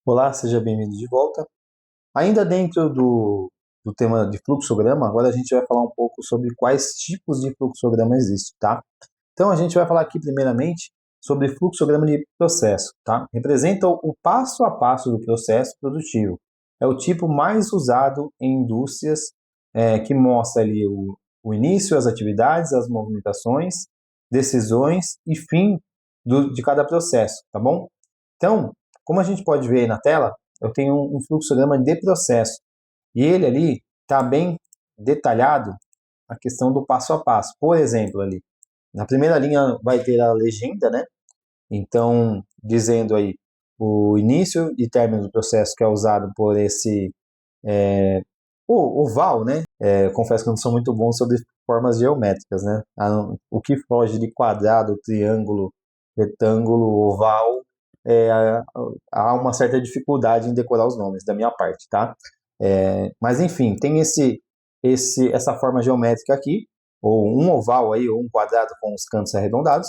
Olá, seja bem-vindo de volta. Ainda dentro do tema de fluxograma, agora a gente vai falar um pouco sobre quais tipos de fluxograma existem, tá? Então a gente vai falar aqui primeiramente sobre fluxograma de processo, tá? Representa o passo a passo do processo produtivo. É o tipo mais usado em indústrias que mostra ali o início, as atividades, as movimentações, decisões e fim de cada processo, tá bom? Então, como a gente pode ver aí na tela, eu tenho um fluxograma de processo. E ele ali está bem detalhado a questão do passo a passo. Por exemplo, ali, na primeira linha vai ter a legenda, né? Então, dizendo aí o início e término do processo que é usado por esse oval, né? Confesso que eu não sou muito bom sobre formas geométricas, né? O que foge de quadrado, triângulo, retângulo, oval, é, há uma certa dificuldade em decorar os nomes da minha parte, tá? Mas enfim, tem essa forma geométrica aqui, ou um oval aí, ou um quadrado com os cantos arredondados.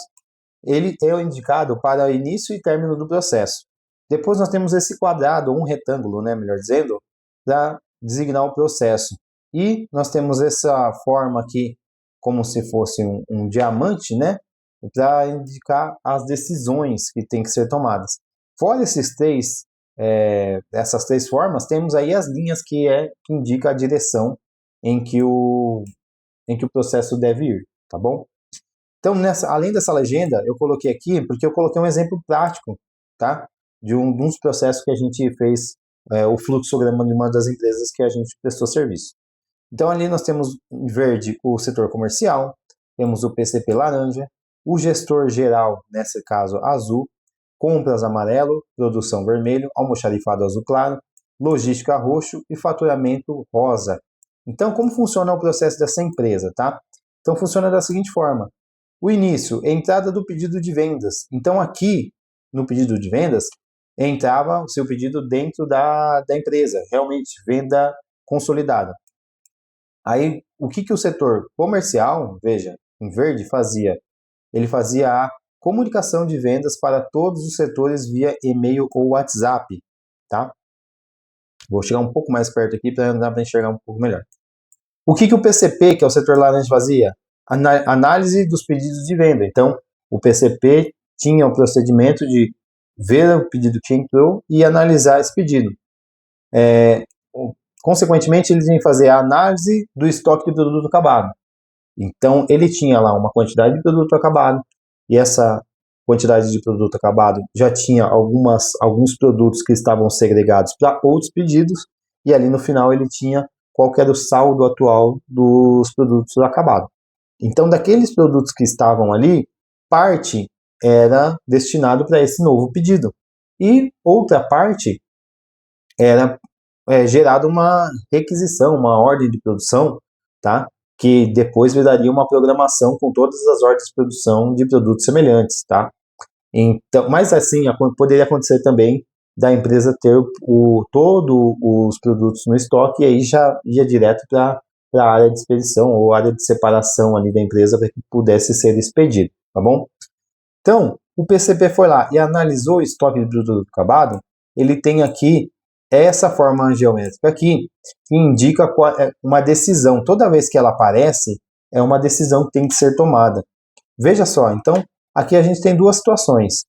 Ele é indicado para início e término do processo. Depois nós temos esse quadrado, ou um retângulo, né, melhor dizendo, para designar o processo. E nós temos essa forma aqui, como se fosse um diamante, né, para indicar as decisões que têm que ser tomadas. Fora essas três formas, temos aí as linhas que indica a direção em que o processo deve ir, tá bom? Então, além dessa legenda, eu coloquei aqui porque eu coloquei um exemplo prático, tá? De uns processos que a gente fez, o fluxograma de uma das empresas que a gente prestou serviço. Então, ali nós temos em verde o setor comercial, temos o PCP laranja, o gestor geral, nesse caso azul, compras amarelo, produção vermelho, almoxarifado azul claro, logística roxo e faturamento rosa. Então, como funciona o processo dessa empresa, tá? Então, funciona da seguinte forma. O início, entrada do pedido de vendas. Então, aqui, no pedido de vendas, entrava o seu pedido dentro da empresa, realmente, venda consolidada. Aí, o que o setor comercial, veja, em verde, fazia? Ele fazia a comunicação de vendas para todos os setores via e-mail ou WhatsApp, tá? Vou chegar um pouco mais perto aqui para dar para enxergar um pouco melhor. O que o PCP, que é o setor laranja, fazia? Análise dos pedidos de venda. Então, o PCP tinha o procedimento de ver o pedido que entrou e analisar esse pedido. Consequentemente, eles iam fazer a análise do estoque de produto acabado. Então, ele tinha lá uma quantidade de produto acabado, e essa quantidade de produto acabado já tinha alguns produtos que estavam segregados para outros pedidos, e ali no final ele tinha qual que era o saldo atual dos produtos acabados. Então, daqueles produtos que estavam ali, parte era destinado para esse novo pedido, e outra parte era gerada uma requisição, uma ordem de produção, tá? Que depois viraria uma programação com todas as ordens de produção de produtos semelhantes, tá? Então, mas assim, poderia acontecer também da empresa ter todos os produtos no estoque e aí já ia direto para a área de expedição ou área de separação ali da empresa para que pudesse ser expedido, tá bom? Então, o PCP foi lá e analisou o estoque de produto acabado, ele tem aqui essa forma geométrica aqui, que indica uma decisão. Toda vez que ela aparece, é uma decisão que tem que ser tomada. Veja só, então, aqui a gente tem duas situações.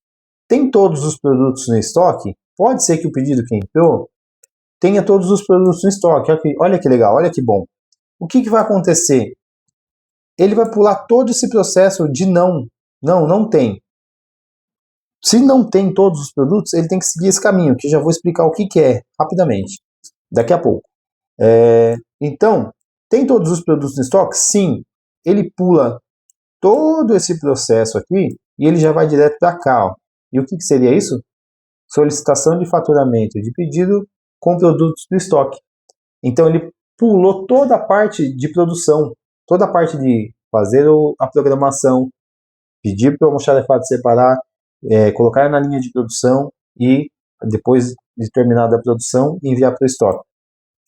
Tem todos os produtos no estoque? Pode ser que o pedido que entrou tenha todos os produtos no estoque. Olha que legal, olha que bom. O que vai acontecer? Ele vai pular todo esse processo de não. Não tem. Se não tem todos os produtos, ele tem que seguir esse caminho, que já vou explicar o que é, rapidamente, daqui a pouco. Então, tem todos os produtos no estoque? Sim. Ele pula todo esse processo aqui e ele já vai direto para cá. Ó. E o que seria isso? Solicitação de faturamento de pedido com produtos do estoque. Então, ele pulou toda a parte de produção, toda a parte de fazer a programação, pedir para o almoxarifado separar, colocar na linha de produção e, depois de terminada a produção, enviar para o estoque.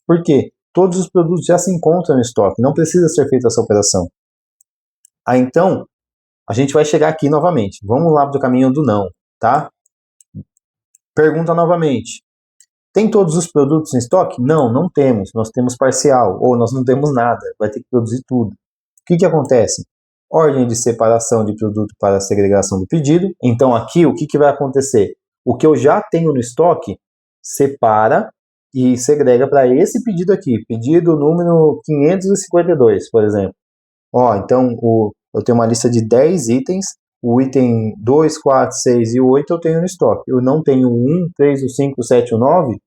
Por quê? Todos os produtos já se encontram no estoque, não precisa ser feita essa operação. Aí, então, a gente vai chegar aqui novamente. Vamos lá para o caminho do não, tá? Pergunta novamente. Tem todos os produtos em estoque? Não, não temos. Nós temos parcial, ou nós não temos nada. Vai ter que produzir tudo. O que acontece? Ordem de separação de produto para a segregação do pedido. Então, aqui, o que vai acontecer? O que eu já tenho no estoque, separa e segrega para esse pedido aqui. Pedido número 552, por exemplo. Ó, então, eu tenho uma lista de 10 itens. O item 2, 4, 6 e 8 eu tenho no estoque. Eu não tenho o 1, 3, o 5, o 7 e o 9.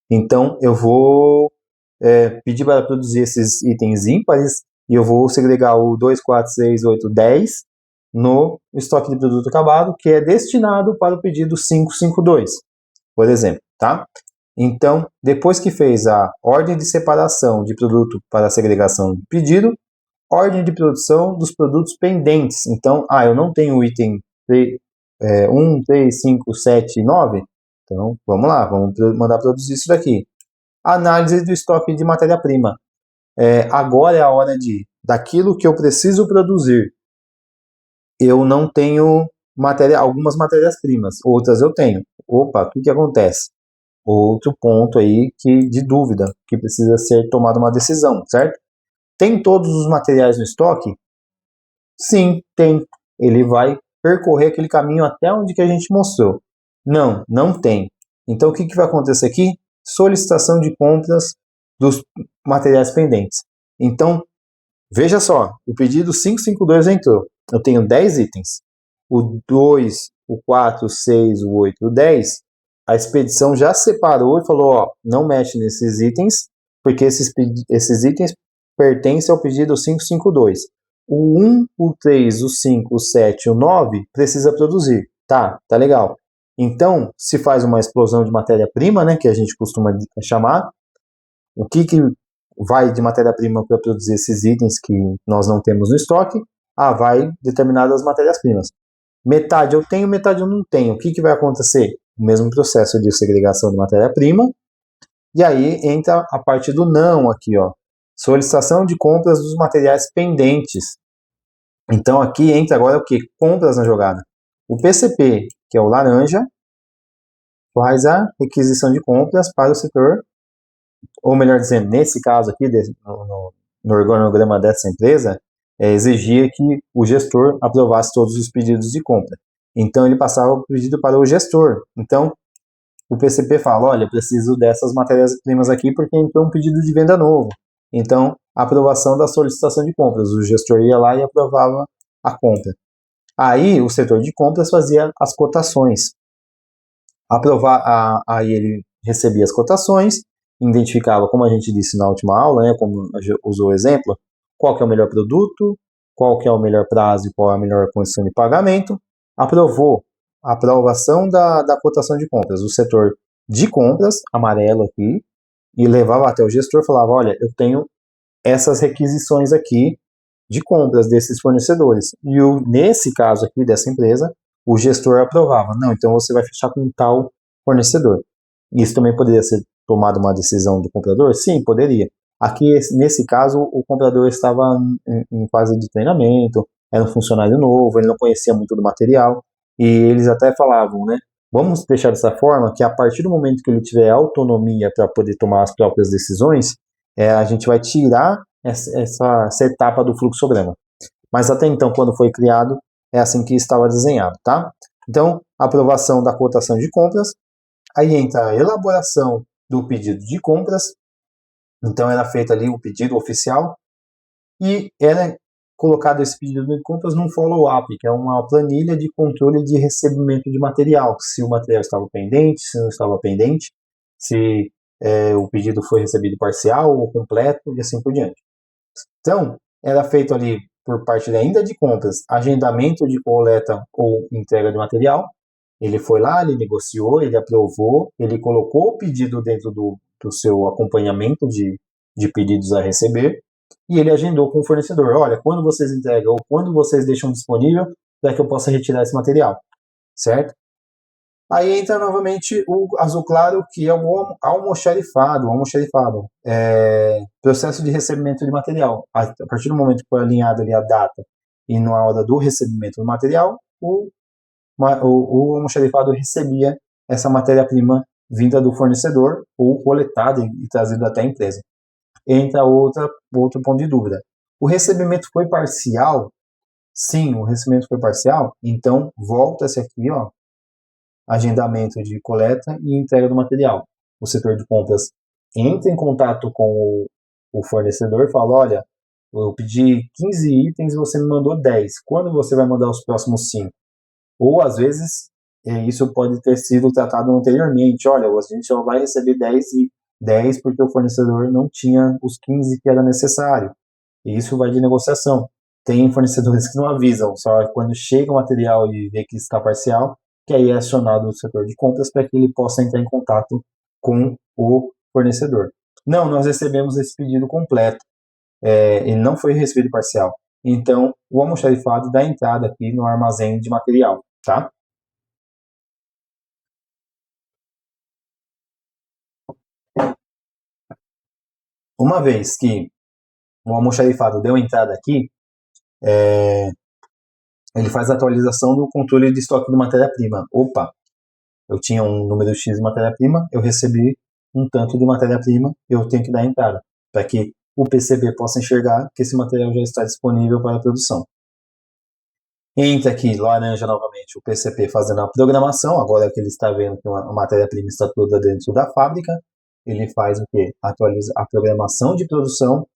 Então, eu vou pedir para produzir esses itens ímpares e eu vou segregar o 2, 4, 6, 8, 10 no estoque de produto acabado, que é destinado para o pedido 552, por exemplo, tá? Então, depois que fez a ordem de separação de produto para a segregação do pedido, ordem de produção dos produtos pendentes. Então, eu não tenho o item 1, 3, 5, 7 e 9. Então, vamos lá, vamos mandar produzir isso daqui. Análise do estoque de matéria-prima. Agora é a hora daquilo que eu preciso produzir. Eu não tenho algumas matérias-primas, outras eu tenho. Opa, o que acontece? Outro ponto aí de dúvida, que precisa ser tomada uma decisão, certo? Tem todos os materiais no estoque? Sim, tem. Ele vai percorrer aquele caminho até onde que a gente mostrou. Não, não tem. Então, o que vai acontecer aqui? Solicitação de compras dos materiais pendentes. Então, veja só, o pedido 552 entrou. Eu tenho 10 itens. O 2, o 4, o 6, o 8 e o 10, a expedição já separou e falou, ó, não mexe nesses itens, porque esses itens pertencem ao pedido 552. O 1, o 3, o 5, o 7 e o 9 precisa produzir. Tá legal. Então, se faz uma explosão de matéria-prima, né, que a gente costuma chamar. O que vai de matéria-prima para produzir esses itens que nós não temos no estoque? Vai determinadas matérias-primas. Metade eu tenho, metade eu não tenho. O que vai acontecer? O mesmo processo de segregação de matéria-prima. E aí entra a parte do não aqui, ó. Solicitação de compras dos materiais pendentes. Então aqui entra agora o que? Compras na jogada. O PCP, que é o laranja, faz a requisição de compras para o setor, ou melhor dizendo, nesse caso aqui, no organograma dessa empresa, exigia que o gestor aprovasse todos os pedidos de compra. Então ele passava o pedido para o gestor. Então o PCP fala, olha, preciso dessas matérias-primas aqui porque entrou um pedido de venda novo. Então, aprovação da solicitação de compras. O gestor ia lá e aprovava a compra. Aí, o setor de compras fazia as cotações. Aí ele recebia as cotações, identificava, como a gente disse na última aula, né, como usou o exemplo, qual que é o melhor produto, qual que é o melhor prazo e qual é a melhor condição de pagamento. Aprovou a aprovação da cotação de compras. O setor de compras, amarelo aqui, e levava até o gestor e falava, olha, eu tenho essas requisições aqui de compras desses fornecedores. E nesse caso aqui dessa empresa, o gestor aprovava. Não, então você vai fechar com tal fornecedor. Isso também poderia ser tomada uma decisão do comprador? Sim, poderia. Aqui, nesse caso, o comprador estava em fase de treinamento, era um funcionário novo, ele não conhecia muito do material, e eles até falavam, né? Vamos deixar dessa forma que a partir do momento que ele tiver autonomia para poder tomar as próprias decisões, a gente vai tirar essa etapa do fluxograma. Mas até então, quando foi criado, é assim que estava desenhado, tá? Então, aprovação da cotação de compras, aí entra a elaboração do pedido de compras, então era feito ali o pedido oficial, e era colocado esse pedido de compras num follow-up, que é uma planilha de controle de recebimento de material, se o material estava pendente, se não estava pendente, se o pedido foi recebido parcial ou completo, e assim por diante. Então, era feito ali, por parte ainda de compras, agendamento de coleta ou entrega de material. Ele foi lá, ele negociou, ele aprovou, ele colocou o pedido dentro do seu acompanhamento de pedidos a receber, e ele agendou com o fornecedor, olha, quando vocês entregam ou quando vocês deixam disponível para que eu possa retirar esse material, certo? Aí entra novamente o azul claro, que é o almoxarifado. Processo de recebimento de material. A partir do momento que foi alinhado ali a data e na hora do recebimento do material, o almoxarifado recebia essa matéria-prima vinda do fornecedor ou coletada e trazida até a empresa. Entra outro ponto de dúvida. O recebimento foi parcial? Sim, o recebimento foi parcial. Então, volta-se aqui, ó, agendamento de coleta e entrega do material. O setor de compras entra em contato com o fornecedor e fala, olha, eu pedi 15 itens e você me mandou 10. Quando você vai mandar os próximos 5? Ou, às vezes, isso pode ter sido tratado anteriormente. Olha, a gente só vai receber 10 porque o fornecedor não tinha os 15 que era necessário. E isso vai de negociação. Tem fornecedores que não avisam, só quando chega o material e vê que está parcial, que aí é acionado o setor de compras para que ele possa entrar em contato com o fornecedor. Não, nós recebemos esse pedido completo, ele não foi recebido parcial. Então, o almoxarifado dá entrada aqui no armazém de material, tá? Uma vez que o almoxarifado deu entrada aqui, ele faz a atualização do controle de estoque de matéria-prima. Opa, eu tinha um número X de matéria-prima, eu recebi um tanto de matéria-prima, eu tenho que dar entrada, para que o PCB possa enxergar que esse material já está disponível para a produção. Entra aqui, laranja novamente, o PCP fazendo a programação, agora que ele está vendo que a matéria-prima está toda dentro da fábrica, ele faz o quê? Atualiza a programação de produção,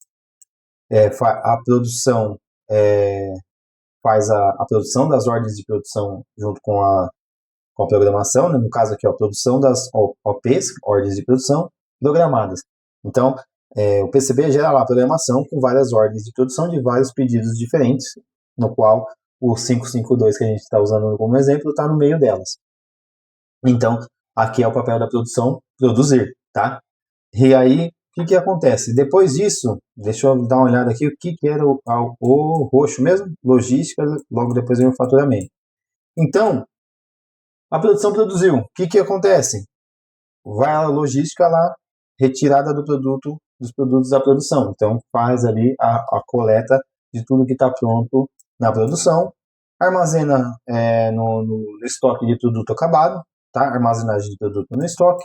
a produção faz a produção das ordens de produção junto com a programação, né? No caso aqui, a produção das OPs, ordens de produção, programadas. Então, o PCB gera lá a programação com várias ordens de produção de vários pedidos diferentes, no qual o 552 que a gente está usando como exemplo está no meio delas. Então, aqui é o papel da produção, produzir, tá? E aí, o que acontece? Depois disso, deixa eu dar uma olhada aqui, o que era o roxo mesmo? Logística, logo depois vem o faturamento. Então, a produção produziu. O que acontece? Vai a logística lá, retirada do produto, dos produtos da produção. Então, faz ali a coleta de tudo que está pronto na produção, armazena no estoque de produto acabado, tá? Armazenagem de produto no estoque,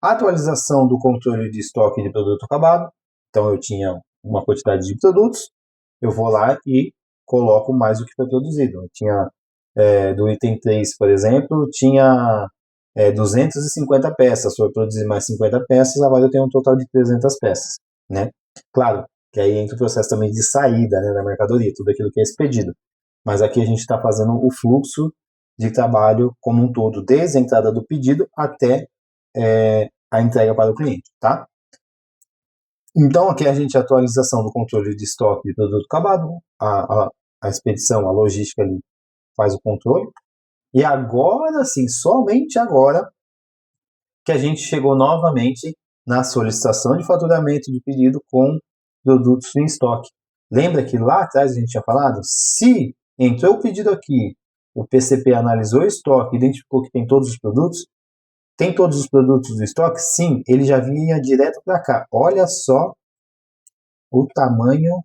atualização do controle de estoque de produto acabado. Então, eu tinha uma quantidade de produtos, eu vou lá e coloco mais do que foi produzido. Eu tinha, do item 3, por exemplo, tinha 250 peças, foi produzir mais 50 peças, agora eu tenho um total de 300 peças, né? Claro, que aí entra o processo também de saída, né, da mercadoria, tudo aquilo que é expedido. Mas aqui a gente está fazendo o fluxo de trabalho como um todo, desde a entrada do pedido até a entrega para o cliente, tá? Então, aqui a gente, a atualização do controle de estoque de produto acabado, a expedição, a logística ali faz o controle. E agora sim, somente agora, que a gente chegou novamente na solicitação de faturamento de pedido com produtos em estoque. Lembra que lá atrás a gente tinha falado? Se entrou o pedido aqui, o PCP analisou o estoque, identificou que tem todos os produtos, tem todos os produtos do estoque? Sim, ele já vinha direto para cá. Olha só o tamanho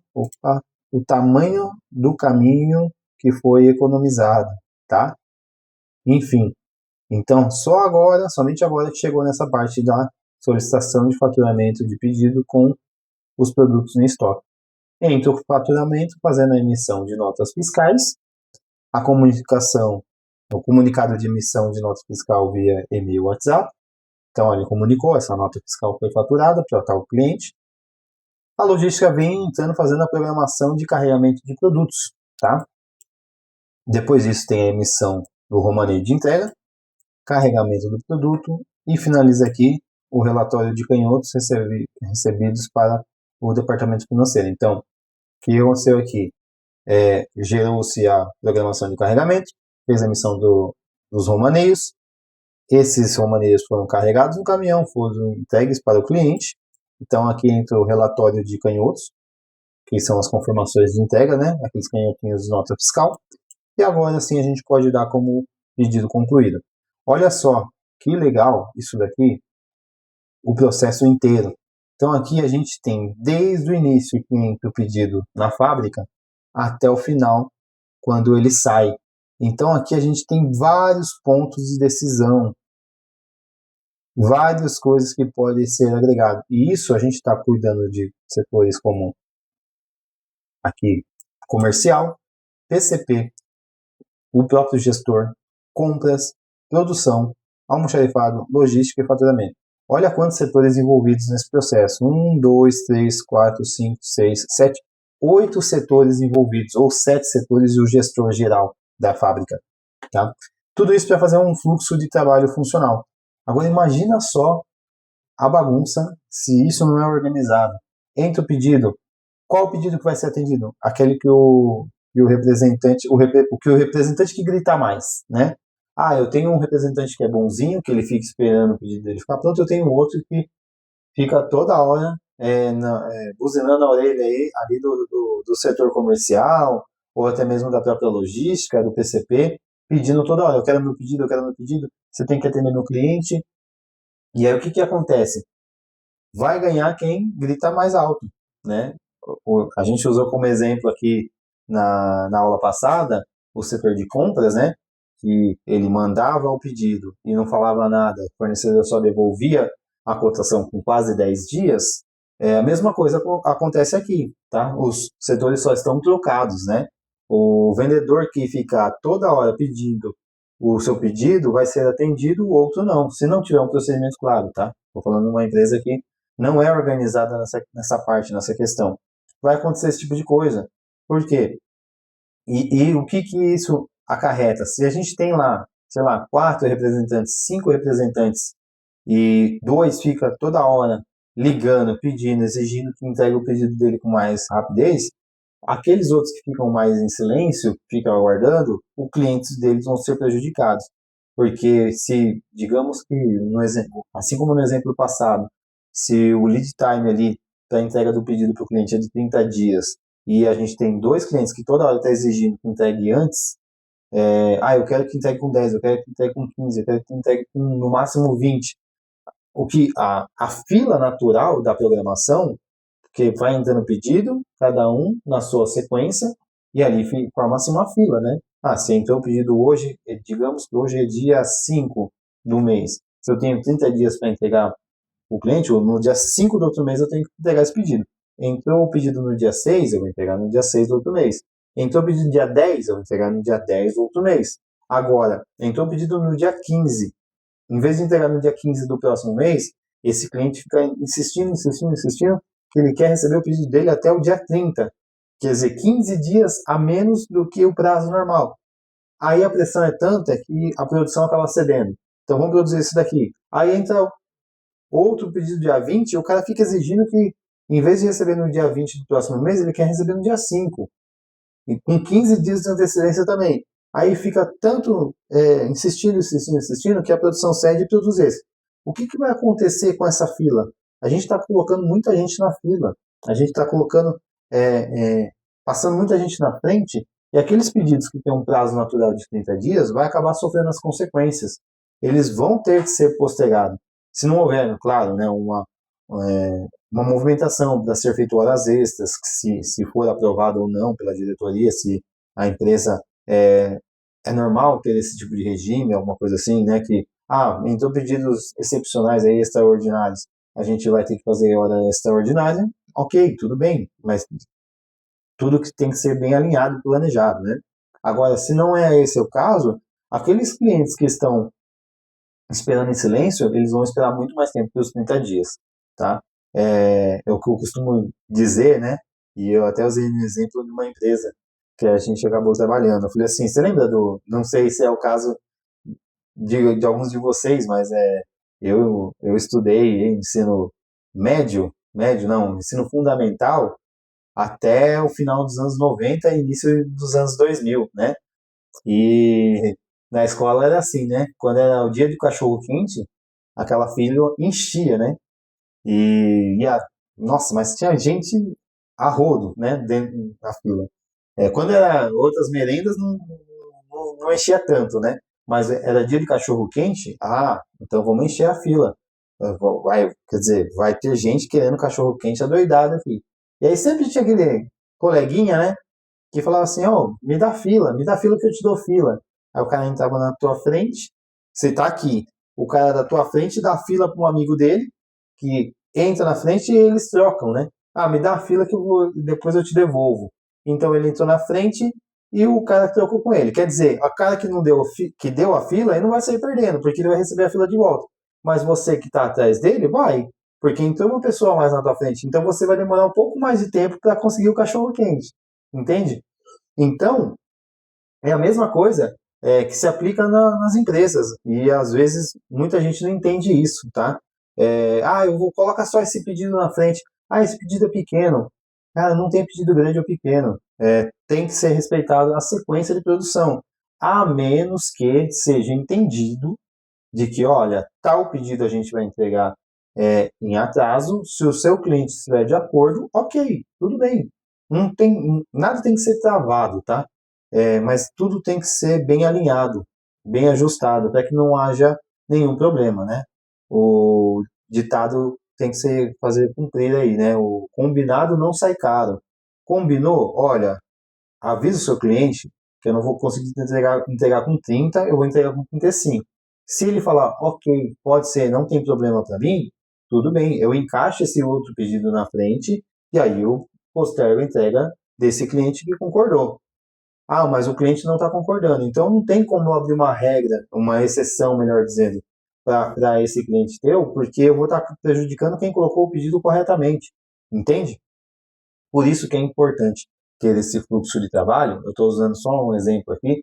do caminho que foi economizado, tá? Enfim, então só agora, somente agora que chegou nessa parte da solicitação de faturamento de pedido com os produtos em estoque. Entra o faturamento fazendo a emissão de notas fiscais, a comunicação, o comunicado de emissão de nota fiscal via e-mail WhatsApp. Então, ele comunicou, essa nota fiscal foi faturada para tal cliente. A logística vem entrando fazendo a programação de carregamento de produtos, tá? Depois disso tem a emissão do romaneio de entrega, carregamento do produto e finaliza aqui o relatório de canhotos recebidos para o departamento financeiro. Então, o que aconteceu aqui? Gerou-se a programação de carregamento, fez a emissão dos romaneios, esses romaneios foram carregados no caminhão, foram entregues para o cliente. Então, aqui entra o relatório de canhotos, que são as confirmações de entrega, né? Aqueles canhotinhos de nota fiscal. E agora sim a gente pode dar como pedido concluído. Olha só, que legal isso daqui, o processo inteiro. Então, aqui a gente tem desde o início que entra o pedido na fábrica até o final, quando ele sai. Então, aqui a gente tem vários pontos de decisão. várias coisas que podem ser agregadas. E isso a gente está cuidando de setores como aqui comercial, PCP, o próprio gestor, compras, produção, almoxarifado, logística e faturamento. Olha quantos setores envolvidos nesse processo. 1, 2, 3, 4, 5, 6, 7, 8 setores envolvidos, ou 7 setores e o gestor geral da fábrica. Tá? Tudo isso para fazer um fluxo de trabalho funcional. Agora imagina só a bagunça se isso não é organizado. Entra o pedido. Qual o pedido que vai ser atendido? Aquele que o representante, o representante que grita mais, né? Ah, eu tenho um representante que é bonzinho, que ele fica esperando o pedido dele ficar pronto, eu tenho outro que fica toda hora buzinando a orelha aí, ali do setor comercial, ou até mesmo da própria logística, do PCP, pedindo toda hora, eu quero meu pedido, eu quero meu pedido, você tem que atender meu cliente. E aí o que acontece? Vai ganhar quem grita mais alto, né? A gente usou como exemplo aqui na aula passada o setor de compras, né? Que ele mandava o pedido e não falava nada, o fornecedor só devolvia a cotação com quase 10 dias. A mesma coisa acontece aqui, tá? Os setores só estão trocados, né? O vendedor que ficar toda hora pedindo o seu pedido vai ser atendido, o outro não, se não tiver um procedimento claro, tá? Estou falando de uma empresa que não é organizada nessa parte, nessa questão. Vai acontecer esse tipo de coisa. Por quê? E o que isso acarreta? Se a gente tem lá, sei lá, 4 representantes, 5 representantes, e 2 fica toda hora ligando, pedindo, exigindo que entregue o pedido dele com mais rapidez, aqueles outros que ficam mais em silêncio, ficam aguardando, os clientes deles vão ser prejudicados. Porque se, digamos que, no exemplo, assim como no exemplo passado, se o lead time ali da entrega do pedido para o cliente é de 30 dias e a gente tem 2 clientes que toda hora está exigindo que entregue antes, eu quero que entregue com 10, eu quero que entregue com 15, eu quero que entregue com no máximo 20. O que a fila natural da programação, que vai entrando pedido, cada um na sua sequência, e ali forma-se uma fila, né? Se entrou o pedido hoje, digamos que hoje é dia 5 do mês. Se eu tenho 30 dias para entregar o cliente, ou no dia 5 do outro mês eu tenho que entregar esse pedido. Entrou o pedido no dia 6, eu vou entregar no dia 6 do outro mês. Entrou o pedido no dia 10, eu vou entregar no dia 10 do outro mês. Agora, entrou o pedido no dia 15. Em vez de entregar no dia 15 do próximo mês, esse cliente fica insistindo, que ele quer receber o pedido dele até o dia 30. Quer dizer, 15 dias a menos do que o prazo normal. Aí a pressão é tanta que a produção acaba cedendo. Então vamos produzir isso daqui. Aí entra outro pedido dia 20 e o cara fica exigindo que, em vez de receber no dia 20 do próximo mês, ele quer receber no dia 5. E com 15 dias de antecedência também. Aí fica tanto insistindo, que a produção cede e produz esse. O que vai acontecer com essa fila? A gente está colocando muita gente na fila. A gente está colocando, passando muita gente na frente, e aqueles pedidos que têm um prazo natural de 30 dias vai acabar sofrendo as consequências. Eles vão ter que ser postergados. Se não houver, claro, né, uma movimentação para ser feito horas extras, se for aprovado ou não pela diretoria, se a empresa é normal ter esse tipo de regime, alguma coisa assim, né, que, entrou pedidos excepcionais aí, extraordinários, a gente vai ter que fazer hora extraordinária, ok, tudo bem, mas tudo que tem que ser bem alinhado e planejado, né. Agora, se não é esse o caso, aqueles clientes que estão esperando em silêncio, eles vão esperar muito mais tempo que os 30 dias, tá? É o que eu costumo dizer, né? E eu até usei um exemplo de uma empresa que a gente acabou trabalhando. Eu falei assim, você lembra não sei se é o caso de alguns de vocês, mas eu estudei ensino médio não, ensino fundamental até o final dos anos 90 e início dos anos 2000, né? E na escola era assim, né? Quando era o dia do cachorro quente, aquela fila enchia, né? Nossa, mas tinha gente a rodo, né? Dentro da fila. Quando era outras merendas, não enchia tanto, né? Mas era dia de cachorro quente, então vamos encher a fila. Quer dizer, vai ter gente querendo cachorro quente adoidado aqui. E aí sempre tinha aquele coleguinha, né? Que falava assim, me dá fila que eu te dou fila. Aí o cara entrava na tua frente, você tá aqui. o cara da tua frente dá fila para um amigo dele, que entra na frente e eles trocam, né? Ah, me dá a fila que depois eu te devolvo. Então ele entrou na frente e o cara trocou com ele. Quer dizer, a cara que não deu, que deu a fila, ele não vai sair perdendo, porque ele vai receber a fila de volta. Mas você que está atrás dele, vai, porque entrou uma pessoa mais na tua frente. Então você vai demorar um pouco mais de tempo para conseguir o cachorro quente. Entende? Então, é a mesma coisa que se aplica nas empresas. E às vezes muita gente não entende isso, tá? Eu vou colocar só esse pedido na frente. Ah, esse pedido é pequeno. Cara, não tem pedido grande ou pequeno. Tem que ser respeitado a sequência de produção. A menos que seja entendido de que, olha, tal pedido a gente vai entregar em atraso. Se o seu cliente estiver de acordo, ok, tudo bem. Não tem, nada tem que ser travado, tá? Mas tudo tem que ser bem alinhado, bem ajustado, para que não haja nenhum problema, né? O ditado tem que ser fazer cumprir aí, né? O combinado não sai caro. Combinou? Olha, avisa o seu cliente que eu não vou conseguir entregar com 30, eu vou entregar com 35. Se ele falar, ok, pode ser, não tem problema para mim, tudo bem, eu encaixo esse outro pedido na frente e aí eu postergo a entrega desse cliente que concordou. Ah, mas o cliente não está concordando. Então não tem como abrir uma regra, uma exceção, melhor dizendo, para esse cliente teu, porque eu vou estar prejudicando quem colocou o pedido corretamente. Entende? Por isso que é importante ter esse fluxo de trabalho. Eu estou usando só um exemplo aqui,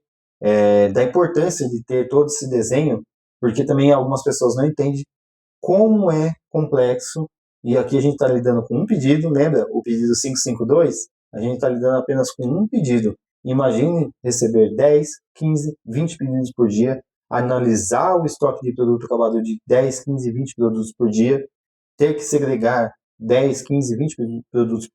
da importância de ter todo esse desenho, porque também algumas pessoas não entendem como é complexo. E aqui a gente está lidando com um pedido, lembra? O pedido 552, a gente está lidando apenas com um pedido. Imagine receber 10, 15, 20 pedidos por dia, analisar o estoque de produto acabado de 10, 15, 20 produtos por dia, ter que segregar 10, 15, 20 produtos,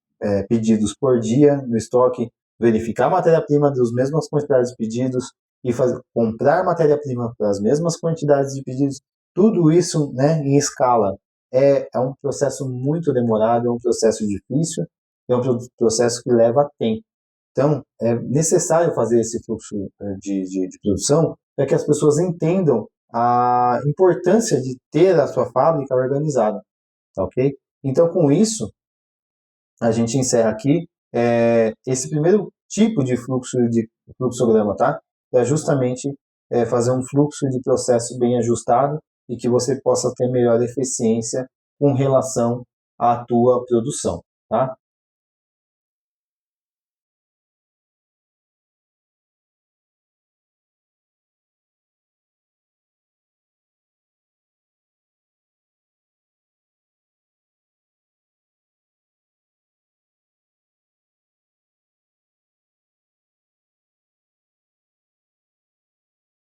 pedidos por dia no estoque, verificar a matéria-prima das mesmas quantidades de pedidos e comprar matéria-prima para as mesmas quantidades de pedidos, tudo isso, né, em escala. É um processo muito demorado, é um processo difícil, é um processo que leva tempo. Então, é necessário fazer esse fluxo de produção para que as pessoas entendam a importância de ter a sua fábrica organizada, tá ok? Então, com isso, a gente encerra aqui esse primeiro tipo de fluxograma, tá? É justamente fazer um fluxo de processo bem ajustado e que você possa ter melhor eficiência com relação à tua produção, tá?